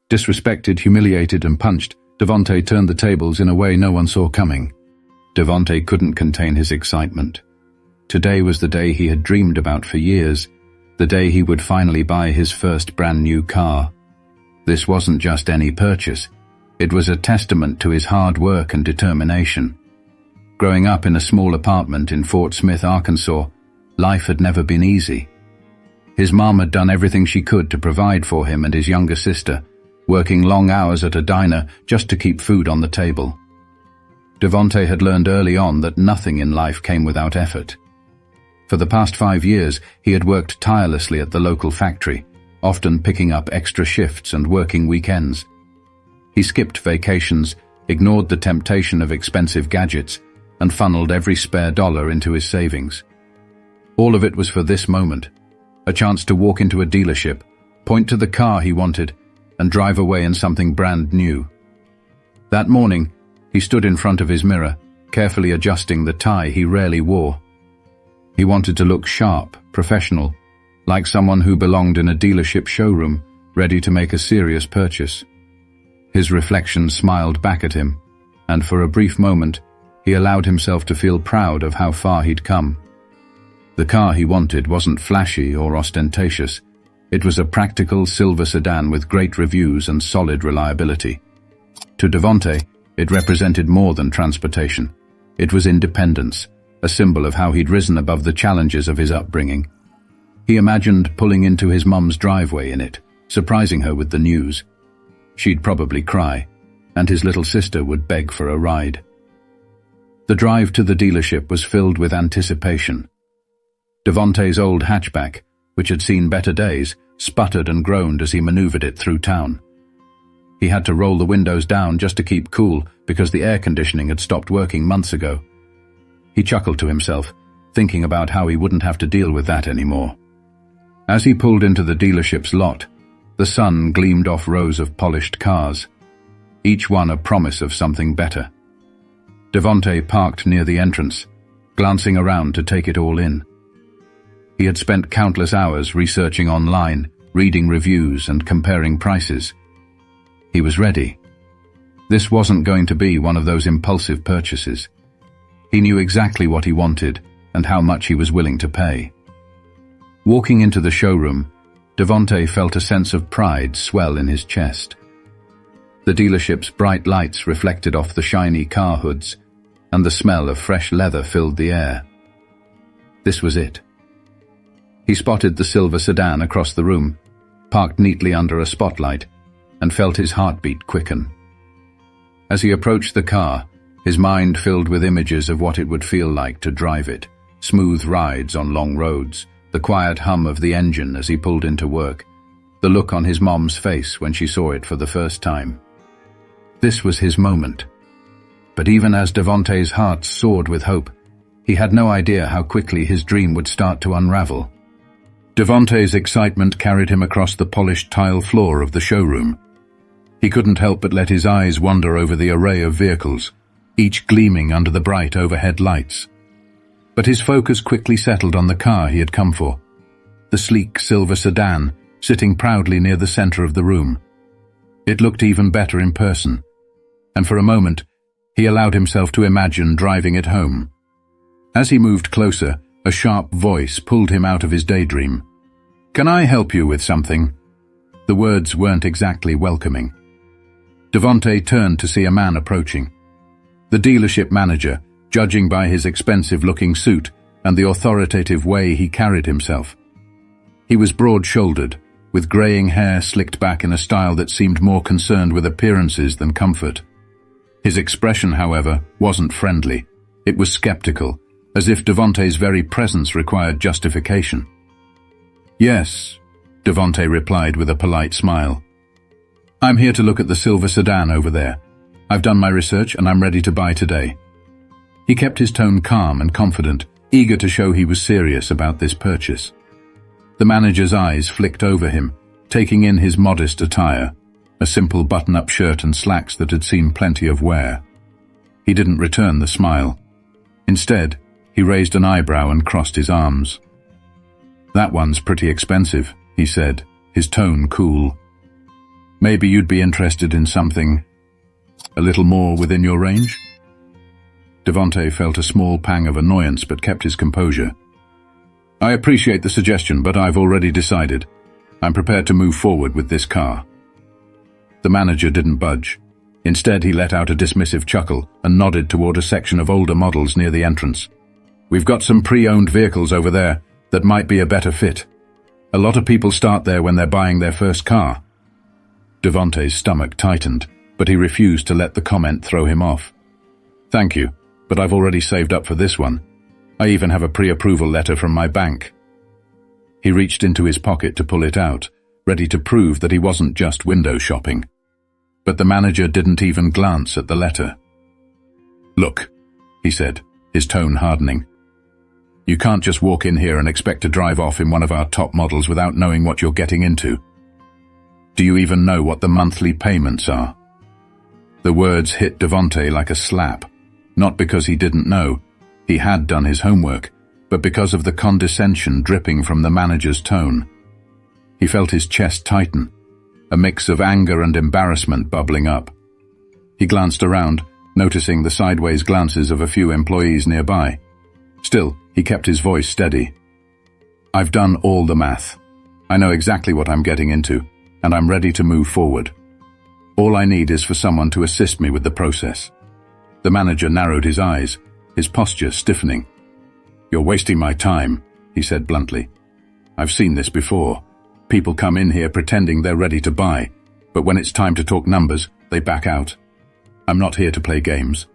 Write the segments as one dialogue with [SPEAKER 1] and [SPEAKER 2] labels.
[SPEAKER 1] Disrespected, humiliated, and punched, Devonte turned the tables in a way no one saw coming. Devonte couldn't contain his excitement. Today was the day he had dreamed about for years, the day he would finally buy his first brand new car. This wasn't just any purchase. It was a testament to his hard work and determination. Growing up in a small apartment in Fort Smith, Arkansas, life had never been easy. His mom had done everything she could to provide for him and his younger sister, working long hours at a diner just to keep food on the table. Devonte had learned early on that nothing in life came without effort. For the past 5 years, he had worked tirelessly at the local factory, often picking up extra shifts and working weekends. He skipped vacations, ignored the temptation of expensive gadgets, and funneled every spare dollar into his savings. All of it was for this moment, a chance to walk into a dealership, point to the car he wanted, and drive away in something brand new. That morning, he stood in front of his mirror, carefully adjusting the tie he rarely wore. He wanted to look sharp, professional, like someone who belonged in a dealership showroom, ready to make a serious purchase. His reflection smiled back at him, and for a brief moment, he allowed himself to feel proud of how far he'd come. The car he wanted wasn't flashy or ostentatious. It was a practical silver sedan with great reviews and solid reliability. To Devonte, it represented more than transportation. It was independence, a symbol of how he'd risen above the challenges of his upbringing. He imagined pulling into his mum's driveway in it, surprising her with the news. She'd probably cry, and his little sister would beg for a ride. The drive to the dealership was filled with anticipation. Devonte's old hatchback, which had seen better days, sputtered and groaned as he maneuvered it through town. He had to roll the windows down just to keep cool because the air conditioning had stopped working months ago. He chuckled to himself, thinking about how he wouldn't have to deal with that anymore. As he pulled into the dealership's lot, the sun gleamed off rows of polished cars, each one a promise of something better. Devonte parked near the entrance, glancing around to take it all in. He had spent countless hours researching online, reading reviews and comparing prices. He was ready. This wasn't going to be one of those impulsive purchases. He knew exactly what he wanted and how much he was willing to pay. Walking into the showroom, Devonte felt a sense of pride swell in his chest. The dealership's bright lights reflected off the shiny car hoods, and the smell of fresh leather filled the air. This was it. He spotted the silver sedan across the room, parked neatly under a spotlight, and felt his heartbeat quicken. As he approached the car, his mind filled with images of what it would feel like to drive it, smooth rides on long roads, the quiet hum of the engine as he pulled into work, the look on his mom's face when she saw it for the first time. This was his moment. But even as Devonte's heart soared with hope, he had no idea how quickly his dream would start to unravel. Devonte's excitement carried him across the polished tile floor of the showroom. He couldn't help but let his eyes wander over the array of vehicles, each gleaming under the bright overhead lights. But his focus quickly settled on the car he had come for, the sleek silver sedan sitting proudly near the center of the room. It looked even better in person, and for a moment, he allowed himself to imagine driving it home. As he moved closer, a sharp voice pulled him out of his daydream. "Can I help you with something?" The words weren't exactly welcoming. Devonte turned to see a man approaching. The dealership manager, judging by his expensive-looking suit and the authoritative way he carried himself. He was broad-shouldered, with graying hair slicked back in a style that seemed more concerned with appearances than comfort. His expression, however, wasn't friendly. It was skeptical, as if Devonte's very presence required justification. "Yes," Devonte replied with a polite smile. "I'm here to look at the silver sedan over there. I've done my research and I'm ready to buy today." He kept his tone calm and confident, eager to show he was serious about this purchase. The manager's eyes flicked over him, taking in his modest attire, a simple button-up shirt and slacks that had seen plenty of wear. He didn't return the smile. Instead, he raised an eyebrow and crossed his arms. "That one's pretty expensive," he said, his tone cool. Maybe you'd be interested in something a little more within your range? Devontae felt a small pang of annoyance but kept his composure. I appreciate the suggestion, but I've already decided. I'm prepared to move forward with this car. The manager didn't budge. Instead, he let out a dismissive chuckle and nodded toward a section of older models near the entrance. We've got some pre-owned vehicles over there that might be a better fit. A lot of people start there when they're buying their first car. Devontae's stomach tightened, but he refused to let the comment throw him off. Thank you, but I've already saved up for this one. I even have a pre-approval letter from my bank. He reached into his pocket to pull it out, ready to prove that he wasn't just window shopping. But the manager didn't even glance at the letter. Look, he said, his tone hardening. You can't just walk in here and expect to drive off in one of our top models without knowing what you're getting into. Do you even know what the monthly payments are? The words hit Devontae like a slap, not because he didn't know. He had done his homework, but because of the condescension dripping from the manager's tone. He felt his chest tighten, a mix of anger and embarrassment bubbling up. He glanced around, noticing the sideways glances of a few employees nearby. Still, he kept his voice steady. I've done all the math. I know exactly what I'm getting into, and I'm ready to move forward. All I need is for someone to assist me with the process. The manager narrowed his eyes, his posture stiffening. You're wasting my time, he said bluntly. I've seen this before. People come in here pretending they're ready to buy, but when it's time to talk numbers, they back out. I'm not here to play games.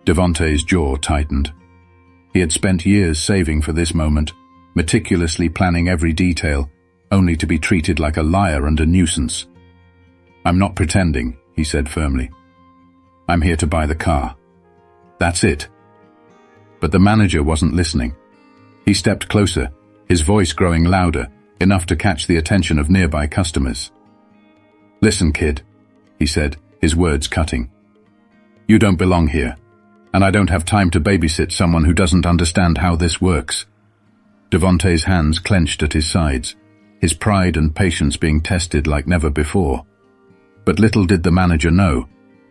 [SPEAKER 1] Devontae's jaw tightened. He had spent years saving for this moment, meticulously planning every detail, only to be treated like a liar and a nuisance. I'm not pretending, he said firmly. I'm here to buy the car. That's it. But the manager wasn't listening. He stepped closer, his voice growing louder, enough to catch the attention of nearby customers. Listen, kid, he said, his words cutting. You don't belong here, and I don't have time to babysit someone who doesn't understand how this works. Devontae's hands clenched at his sides, his pride and patience being tested like never before. But little did the manager know,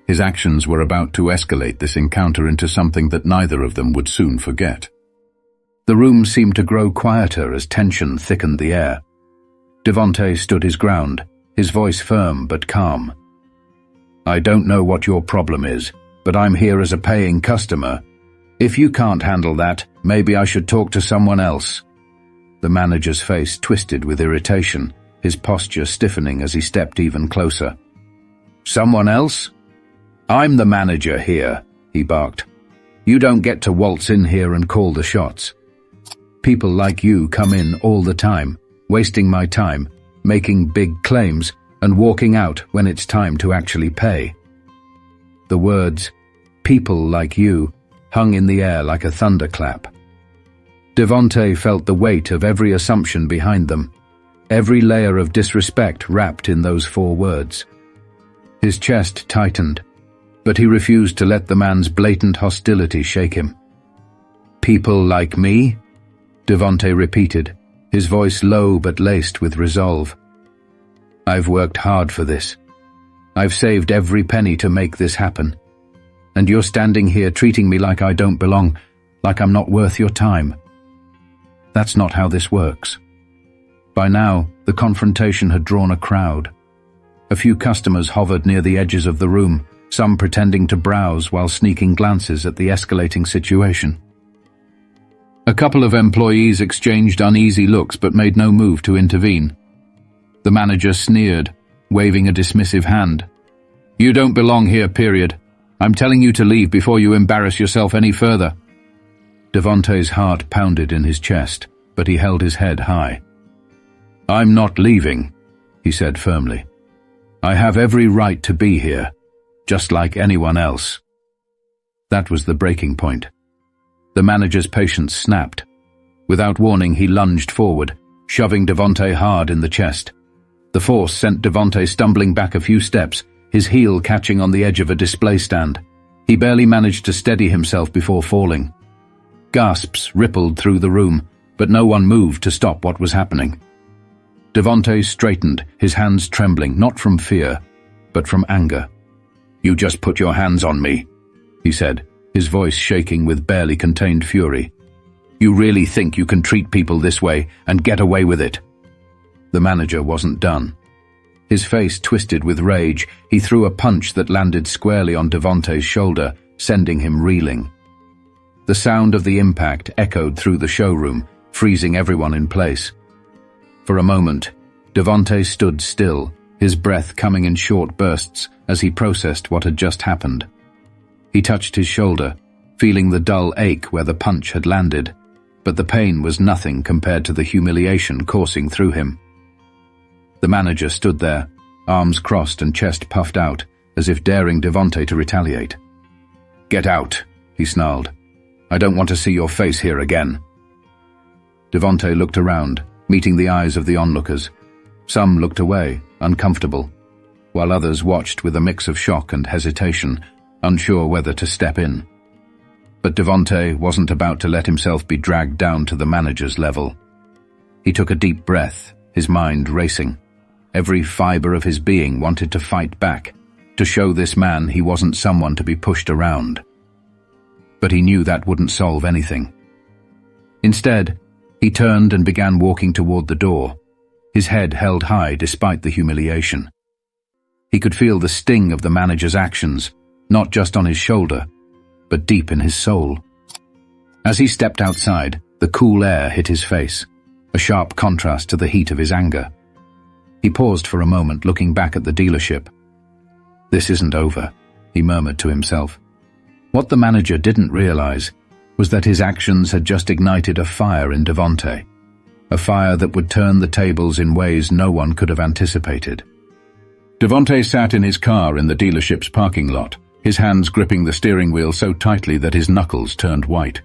[SPEAKER 1] his actions were about to escalate this encounter into something that neither of them would soon forget. The room seemed to grow quieter as tension thickened the air. Devontae stood his ground, his voice firm but calm. I don't know what your problem is, but I'm here as a paying customer. If you can't handle that, maybe I should talk to someone else. The manager's face twisted with irritation, his posture stiffening as he stepped even closer. Someone else? I'm the manager here, he barked. You don't get to waltz in here and call the shots. People like you come in all the time, wasting my time, making big claims, and walking out when it's time to actually pay. The words, people like you, hung in the air like a thunderclap. Devontae felt the weight of every assumption behind them, every layer of disrespect wrapped in those 4 words. His chest tightened, but he refused to let the man's blatant hostility shake him. People like me? Devontae repeated, his voice low but laced with resolve. I've worked hard for this. I've saved every penny to make this happen. And you're standing here treating me like I don't belong, like I'm not worth your time. That's not how this works. By now, the confrontation had drawn a crowd. A few customers hovered near the edges of the room, some pretending to browse while sneaking glances at the escalating situation. A couple of employees exchanged uneasy looks but made no move to intervene. The manager sneered, waving a dismissive hand. You don't belong here, period. I'm telling you to leave before you embarrass yourself any further. Devontae's heart pounded in his chest, but he held his head high. I'm not leaving, he said firmly. I have every right to be here, just like anyone else. That was the breaking point. The manager's patience snapped. Without warning, he lunged forward, shoving Devontae hard in the chest. The force sent Devontae stumbling back a few steps, his heel catching on the edge of a display stand. He barely managed to steady himself before falling. Gasps rippled through the room, but no one moved to stop what was happening. Devonte straightened, his hands trembling, not from fear, but from anger. "You just put your hands on me," he said, his voice shaking with barely contained fury. "You really think you can treat people this way and get away with it?" The manager wasn't done. His face twisted with rage, he threw a punch that landed squarely on Devonte's shoulder, sending him reeling. The sound of the impact echoed through the showroom, freezing everyone in place. For a moment, Devonte stood still, his breath coming in short bursts as he processed what had just happened. He touched his shoulder, feeling the dull ache where the punch had landed, but the pain was nothing compared to the humiliation coursing through him. The manager stood there, arms crossed and chest puffed out, as if daring Devonte to retaliate. "Get out," he snarled. "I don't want to see your face here again." Devonte looked around, meeting the eyes of the onlookers. Some looked away, uncomfortable, while others watched with a mix of shock and hesitation, unsure whether to step in. But Devonte wasn't about to let himself be dragged down to the manager's level. He took a deep breath, his mind racing. Every fiber of his being wanted to fight back, to show this man he wasn't someone to be pushed around. But he knew that wouldn't solve anything. Instead, he turned and began walking toward the door, his head held high despite the humiliation. He could feel the sting of the manager's actions, not just on his shoulder, but deep in his soul. As he stepped outside, the cool air hit his face, a sharp contrast to the heat of his anger. He paused for a moment, looking back at the dealership. "This isn't over," he murmured to himself. What the manager didn't realize was that his actions had just ignited a fire in Devonte, a fire that would turn the tables in ways no one could have anticipated. Devonte sat in his car in the dealership's parking lot, his hands gripping the steering wheel so tightly that his knuckles turned white.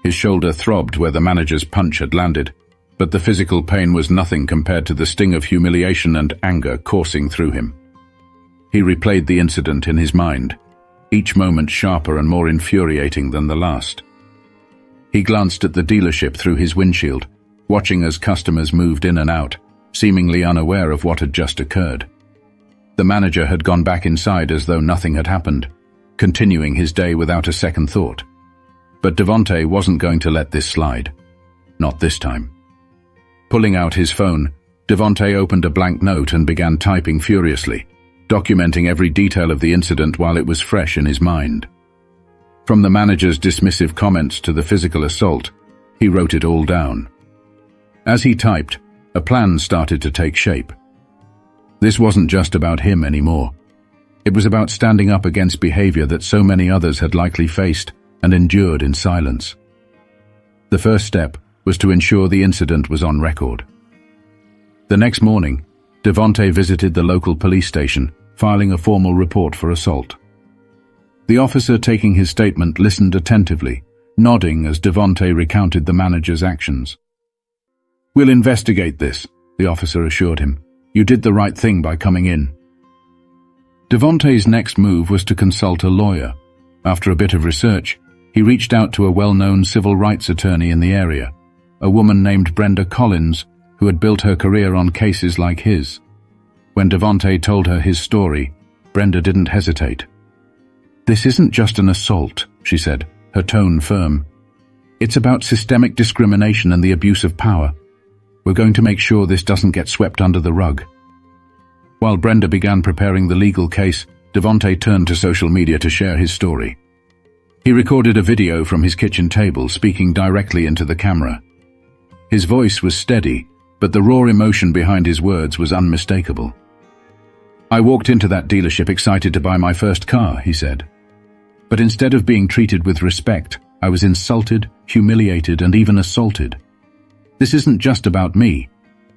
[SPEAKER 1] His shoulder throbbed where the manager's punch had landed, but the physical pain was nothing compared to the sting of humiliation and anger coursing through him. He replayed the incident in his mind, each moment sharper and more infuriating than the last. He glanced at the dealership through his windshield, watching as customers moved in and out, seemingly unaware of what had just occurred. The manager had gone back inside as though nothing had happened, continuing his day without a second thought. But Devonte wasn't going to let this slide. Not this time. Pulling out his phone, Devonte opened a blank note and began typing furiously, documenting every detail of the incident while it was fresh in his mind. From the manager's dismissive comments to the physical assault, he wrote it all down. As he typed, a plan started to take shape. This wasn't just about him anymore. It was about standing up against behavior that so many others had likely faced and endured in silence. The first step was to ensure the incident was on record. The next morning, Devonte visited the local police station, filing a formal report for assault. The officer taking his statement listened attentively, nodding as Devonte recounted the manager's actions. "We'll investigate this," the officer assured him. "You did the right thing by coming in." Devonte's next move was to consult a lawyer. After a bit of research, he reached out to a well-known civil rights attorney in the area, a woman named Brenda Collins, who had built her career on cases like his. When Devonte told her his story, Brenda didn't hesitate. "This isn't just an assault," she said, her tone firm. "It's about systemic discrimination and the abuse of power. We're going to make sure this doesn't get swept under the rug." While Brenda began preparing the legal case, Devonte turned to social media to share his story. He recorded a video from his kitchen table, speaking directly into the camera. His voice was steady, but the raw emotion behind his words was unmistakable. "I walked into that dealership excited to buy my first car," he said. "But instead of being treated with respect, I was insulted, humiliated, and even assaulted. This isn't just about me.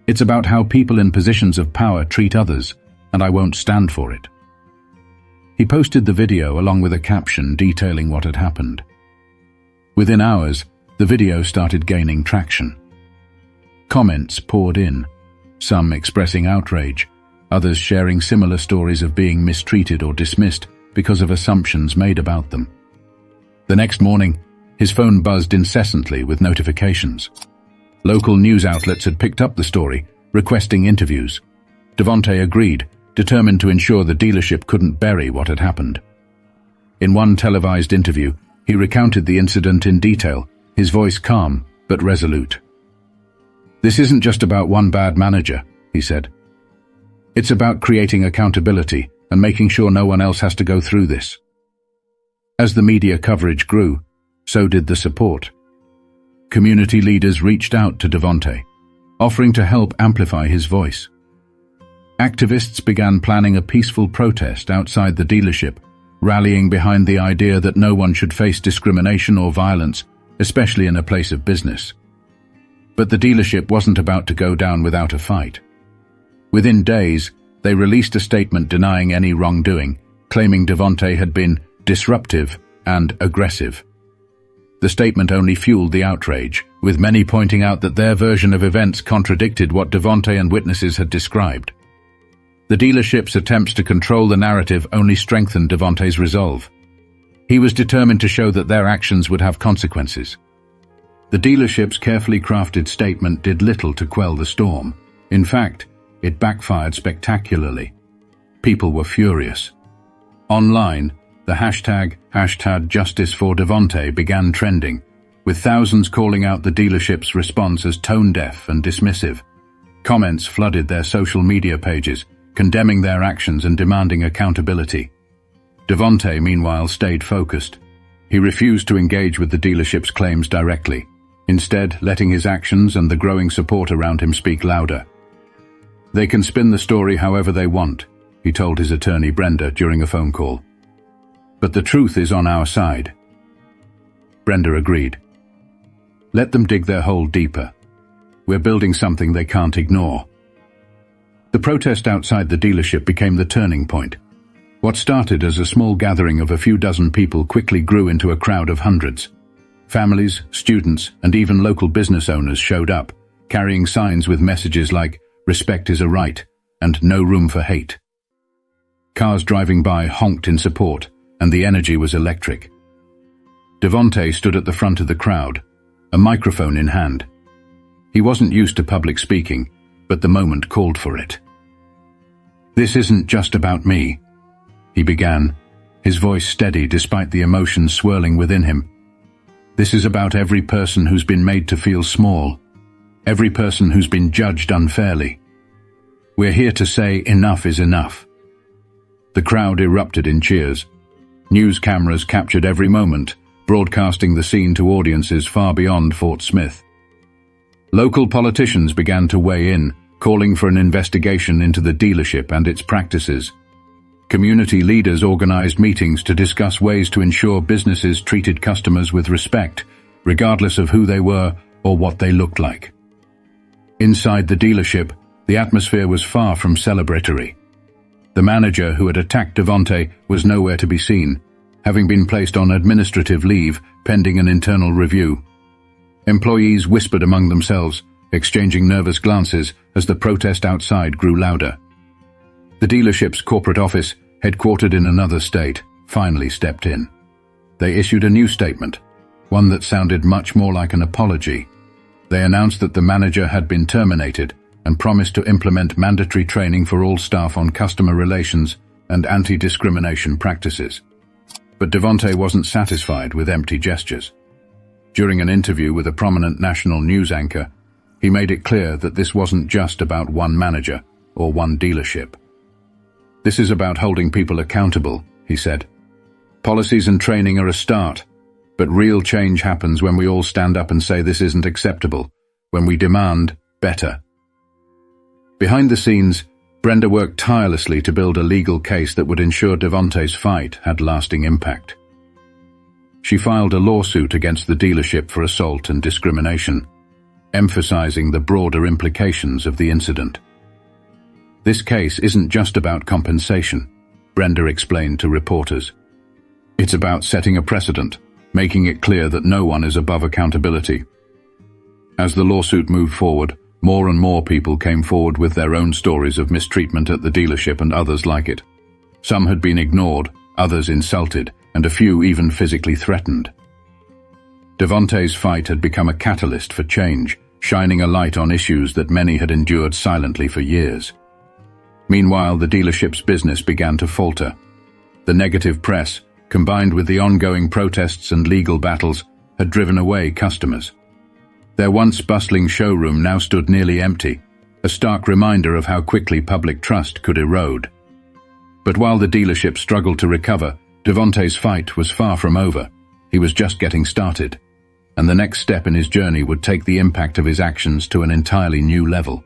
[SPEAKER 1] It's about how people in positions of power treat others, and I won't stand for it." He posted the video along with a caption detailing what had happened. Within hours, the video started gaining traction. Comments poured in, some expressing outrage, others sharing similar stories of being mistreated or dismissed because of assumptions made about them. The next morning, his phone buzzed incessantly with notifications. Local news outlets had picked up the story, requesting interviews. Devonte agreed, determined to ensure the dealership couldn't bury what had happened. In one televised interview, he recounted the incident in detail, his voice calm but resolute. "This isn't just about one bad manager," he said. "It's about creating accountability and making sure no one else has to go through this." As the media coverage grew, so did the support. Community leaders reached out to Devonte, offering to help amplify his voice. Activists began planning a peaceful protest outside the dealership, rallying behind the idea that no one should face discrimination or violence, especially in a place of business. But the dealership wasn't about to go down without a fight. Within days, they released a statement denying any wrongdoing, claiming Devonte had been disruptive and aggressive. The statement only fueled the outrage, with many pointing out that their version of events contradicted what Devonte and witnesses had described. The dealership's attempts to control the narrative only strengthened Devonte's resolve. He was determined to show that their actions would have consequences. The dealership's carefully crafted statement did little to quell the storm. In fact, it backfired spectacularly. People were furious. Online, the hashtag #JusticeForDevonte began trending, with thousands calling out the dealership's response as tone-deaf and dismissive. Comments flooded their social media pages, condemning their actions and demanding accountability. Devonte, meanwhile, stayed focused. He refused to engage with the dealership's claims directly, instead letting his actions and the growing support around him speak louder. "They can spin the story however they want," he told his attorney Brenda during a phone call. "But the truth is on our side." Brenda agreed. "Let them dig their hole deeper. We're building something they can't ignore." The protest outside the dealership became the turning point. What started as a small gathering of a few dozen people quickly grew into a crowd of hundreds. Families, students, and even local business owners showed up, carrying signs with messages like "Respect is a right" and "No room for hate." Cars driving by honked in support, and the energy was electric. Devonte stood at the front of the crowd, a microphone in hand. He wasn't used to public speaking, but the moment called for it. "This isn't just about me," he began, his voice steady despite the emotions swirling within him. "This is about every person who's been made to feel small, every person who's been judged unfairly. We're here to say enough is enough." The crowd erupted in cheers. News cameras captured every moment, broadcasting the scene to audiences far beyond Fort Smith. Local politicians began to weigh in, calling for an investigation into the dealership and its practices. Community leaders organized meetings to discuss ways to ensure businesses treated customers with respect, regardless of who they were or what they looked like. Inside the dealership, the atmosphere was far from celebratory. The manager who had attacked Devonte was nowhere to be seen, having been placed on administrative leave pending an internal review. Employees whispered among themselves, exchanging nervous glances as the protest outside grew louder. The dealership's corporate office, headquartered in another state, finally stepped in. They issued a new statement, one that sounded much more like an apology. They announced that the manager had been terminated and promised to implement mandatory training for all staff on customer relations and anti-discrimination practices. But Devonte wasn't satisfied with empty gestures. During an interview with a prominent national news anchor, he made it clear that this wasn't just about one manager or one dealership. "This is about holding people accountable," he said. "Policies and training are a start, but real change happens when we all stand up and say this isn't acceptable, when we demand better." Behind the scenes, Brenda worked tirelessly to build a legal case that would ensure Devonte's fight had lasting impact. She filed a lawsuit against the dealership for assault and discrimination, emphasizing the broader implications of the incident. "This case isn't just about compensation," Brenda explained to reporters. "It's about setting a precedent, making it clear that no one is above accountability." As the lawsuit moved forward, more and more people came forward with their own stories of mistreatment at the dealership and others like it. Some had been ignored, others insulted, and a few even physically threatened. Devonte's fight had become a catalyst for change, shining a light on issues that many had endured silently for years. Meanwhile, the dealership's business began to falter. The negative press, combined with the ongoing protests and legal battles, had driven away customers. Their once bustling showroom now stood nearly empty, a stark reminder of how quickly public trust could erode. But while the dealership struggled to recover, Devonte's fight was far from over. He was just getting started, and the next step in his journey would take the impact of his actions to an entirely new level.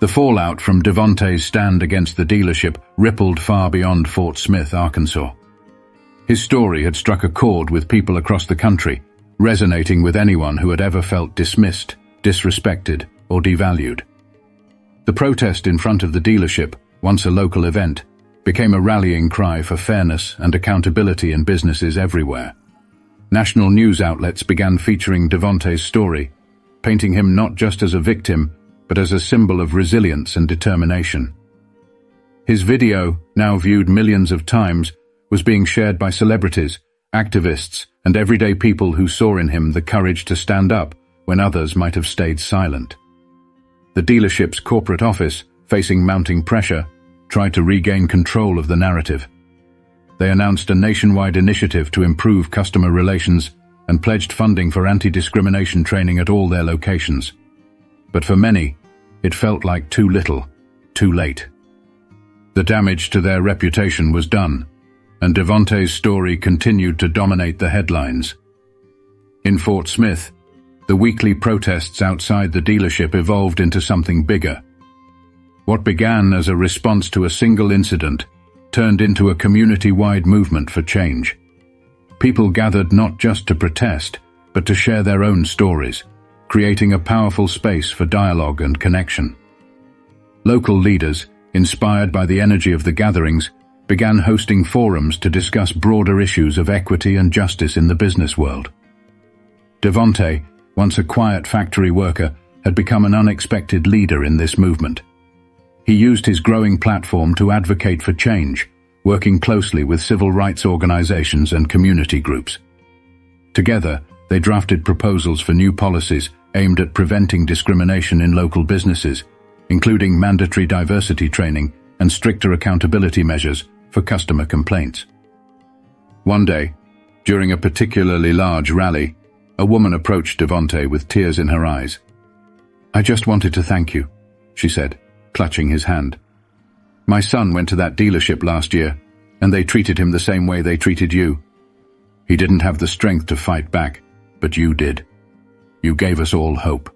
[SPEAKER 1] The fallout from Devonte's stand against the dealership rippled far beyond Fort Smith, Arkansas. His story had struck a chord with people across the country, resonating with anyone who had ever felt dismissed, disrespected, or devalued. The protest in front of the dealership, once a local event, became a rallying cry for fairness and accountability in businesses everywhere. National news outlets began featuring Devonte's story, painting him not just as a victim, but as a symbol of resilience and determination. His video, now viewed millions of times, was being shared by celebrities, activists, and everyday people who saw in him the courage to stand up when others might have stayed silent. The dealership's corporate office, facing mounting pressure, tried to regain control of the narrative. They announced a nationwide initiative to improve customer relations and pledged funding for anti-discrimination training at all their locations. But for many, it felt like too little, too late. The damage to their reputation was done, and Devonte's story continued to dominate the headlines. In Fort Smith, the weekly protests outside the dealership evolved into something bigger. What began as a response to a single incident turned into a community-wide movement for change. People gathered not just to protest, but to share their own stories, creating a powerful space for dialogue and connection. Local leaders, inspired by the energy of the gatherings, began hosting forums to discuss broader issues of equity and justice in the business world. Devonte, once a quiet factory worker, had become an unexpected leader in this movement. He used his growing platform to advocate for change, working closely with civil rights organizations and community groups. Together, they drafted proposals for new policies aimed at preventing discrimination in local businesses, including mandatory diversity training and stricter accountability measures for customer complaints. One day, during a particularly large rally, a woman approached Devonte with tears in her eyes. "I just wanted to thank you," she said, clutching his hand. "My son went to that dealership last year, and they treated him the same way they treated you. He didn't have the strength to fight back, but you did. You gave us all hope."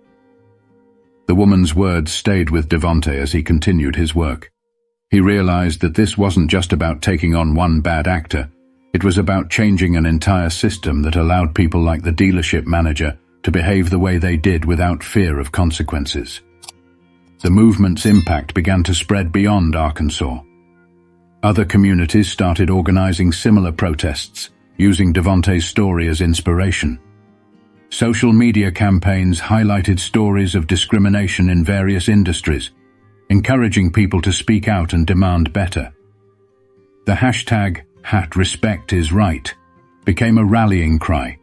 [SPEAKER 1] The woman's words stayed with Devonte as he continued his work. He realized that this wasn't just about taking on one bad actor. It was about changing an entire system that allowed people like the dealership manager to behave the way they did without fear of consequences. The movement's impact began to spread beyond Arkansas. Other communities started organizing similar protests, using Devonte's story as inspiration. Social media campaigns highlighted stories of discrimination in various industries, encouraging people to speak out and demand better. The hashtag #RespectIsRight became a rallying cry,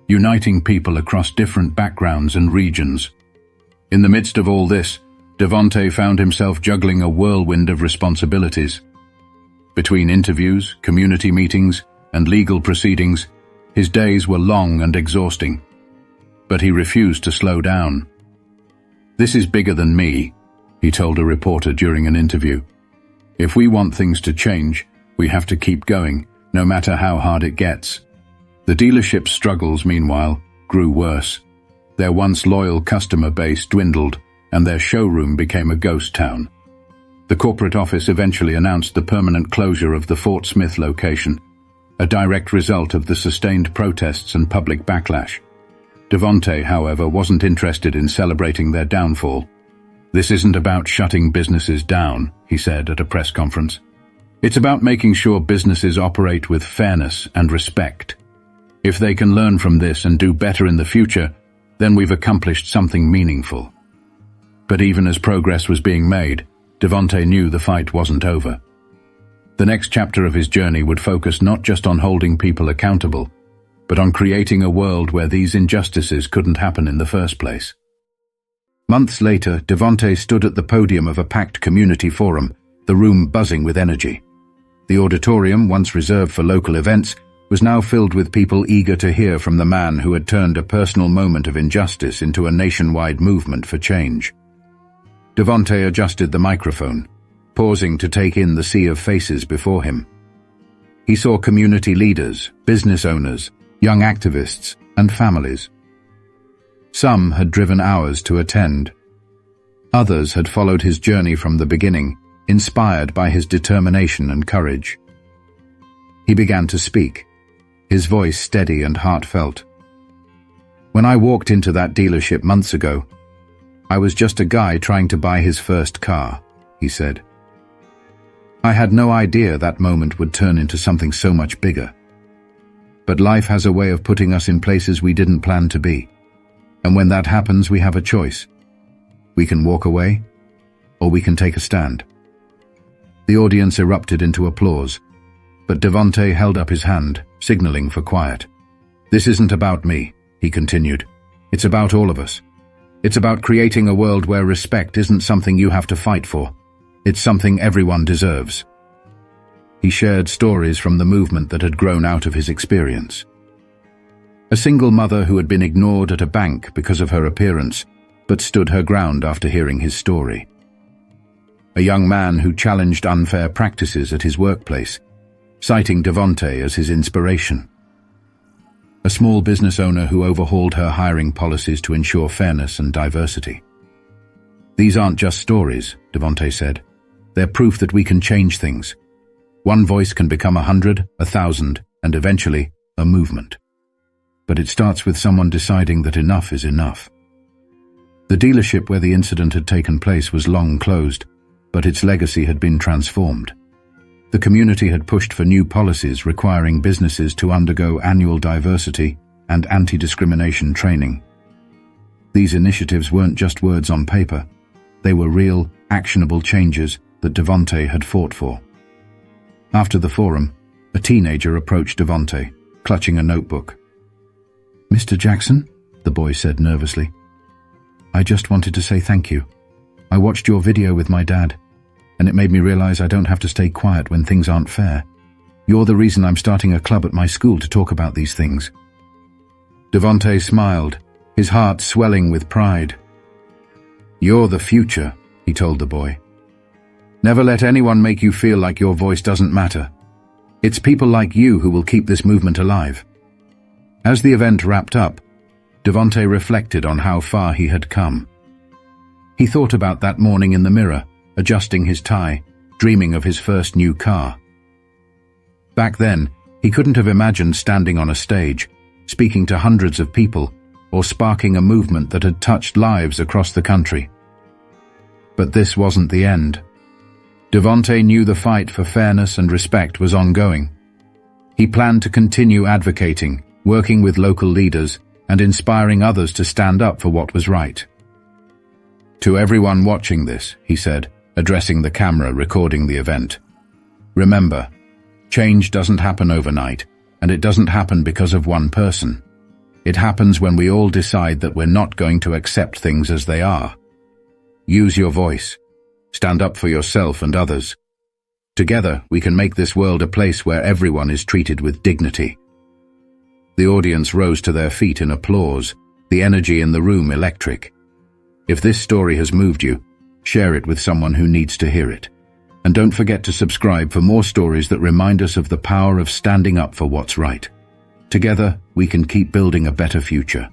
[SPEAKER 1] uniting people across different backgrounds and regions. In the midst of all this, Devonte found himself juggling a whirlwind of responsibilities. Between interviews, community meetings, and legal proceedings, his days were long and exhausting. But he refused to slow down. "This is bigger than me," he told a reporter during an interview. "If we want things to change, we have to keep going, no matter how hard it gets." The dealership's struggles, meanwhile, grew worse. Their once loyal customer base dwindled, and their showroom became a ghost town. The corporate office eventually announced the permanent closure of the Fort Smith location, a direct result of the sustained protests and public backlash. Devonte, however, wasn't interested in celebrating their downfall. "This isn't about shutting businesses down," he said at a press conference. "It's about making sure businesses operate with fairness and respect. If they can learn from this and do better in the future, then we've accomplished something meaningful." But even as progress was being made, Devonte knew the fight wasn't over. The next chapter of his journey would focus not just on holding people accountable, but on creating a world where these injustices couldn't happen in the first place. Months later, Devonte stood at the podium of a packed community forum, the room buzzing with energy. The auditorium, once reserved for local events, was now filled with people eager to hear from the man who had turned a personal moment of injustice into a nationwide movement for change. Devonte adjusted the microphone, pausing to take in the sea of faces before him. He saw community leaders, business owners, young activists, and families. Some had driven hours to attend. Others had followed his journey from the beginning, inspired by his determination and courage. He began to speak, his voice steady and heartfelt. "When I walked into that dealership months ago, I was just a guy trying to buy his first car," he said. "I had no idea that moment would turn into something so much bigger. But life has a way of putting us in places we didn't plan to be. And when that happens, we have a choice. We can walk away, or we can take a stand." The audience erupted into applause, but Devonte held up his hand, signaling for quiet. "This isn't about me," he continued. "It's about all of us. It's about creating a world where respect isn't something you have to fight for. It's something everyone deserves." He shared stories from the movement that had grown out of his experience. A single mother who had been ignored at a bank because of her appearance, but stood her ground after hearing his story. A young man who challenged unfair practices at his workplace, citing Devonte as his inspiration. A small business owner who overhauled her hiring policies to ensure fairness and diversity. "These aren't just stories," Devonte said. "They're proof that we can change things. One voice can become 100, 1,000, and eventually a movement. But it starts with someone deciding that enough is enough." The dealership where the incident had taken place was long closed, but its legacy had been transformed. The community had pushed for new policies requiring businesses to undergo annual diversity and anti-discrimination training. These initiatives weren't just words on paper. They were real, actionable changes that Devonte had fought for. After the forum, a teenager approached Devonte, clutching a notebook. "Mr. Jackson," the boy said nervously, "I just wanted to say thank you. I watched your video with my dad, and it made me realize I don't have to stay quiet when things aren't fair. You're the reason I'm starting a club at my school to talk about these things." Devonte smiled, his heart swelling with pride. "You're the future," he told the boy. "Never let anyone make you feel like your voice doesn't matter. It's people like you who will keep this movement alive." As the event wrapped up, Devonte reflected on how far he had come. He thought about that morning in the mirror, adjusting his tie, dreaming of his first new car. Back then, he couldn't have imagined standing on a stage, speaking to hundreds of people, or sparking a movement that had touched lives across the country. But this wasn't the end. Devonte knew the fight for fairness and respect was ongoing. He planned to continue advocating, working with local leaders, and inspiring others to stand up for what was right. "To everyone watching this," he said, addressing the camera recording the event, "remember, change doesn't happen overnight, and it doesn't happen because of one person. It happens when we all decide that we're not going to accept things as they are. Use your voice. Stand up for yourself and others. Together, we can make this world a place where everyone is treated with dignity." The audience rose to their feet in applause, the energy in the room electric. If this story has moved you, share it with someone who needs to hear it. And don't forget to subscribe for more stories that remind us of the power of standing up for what's right. Together, we can keep building a better future.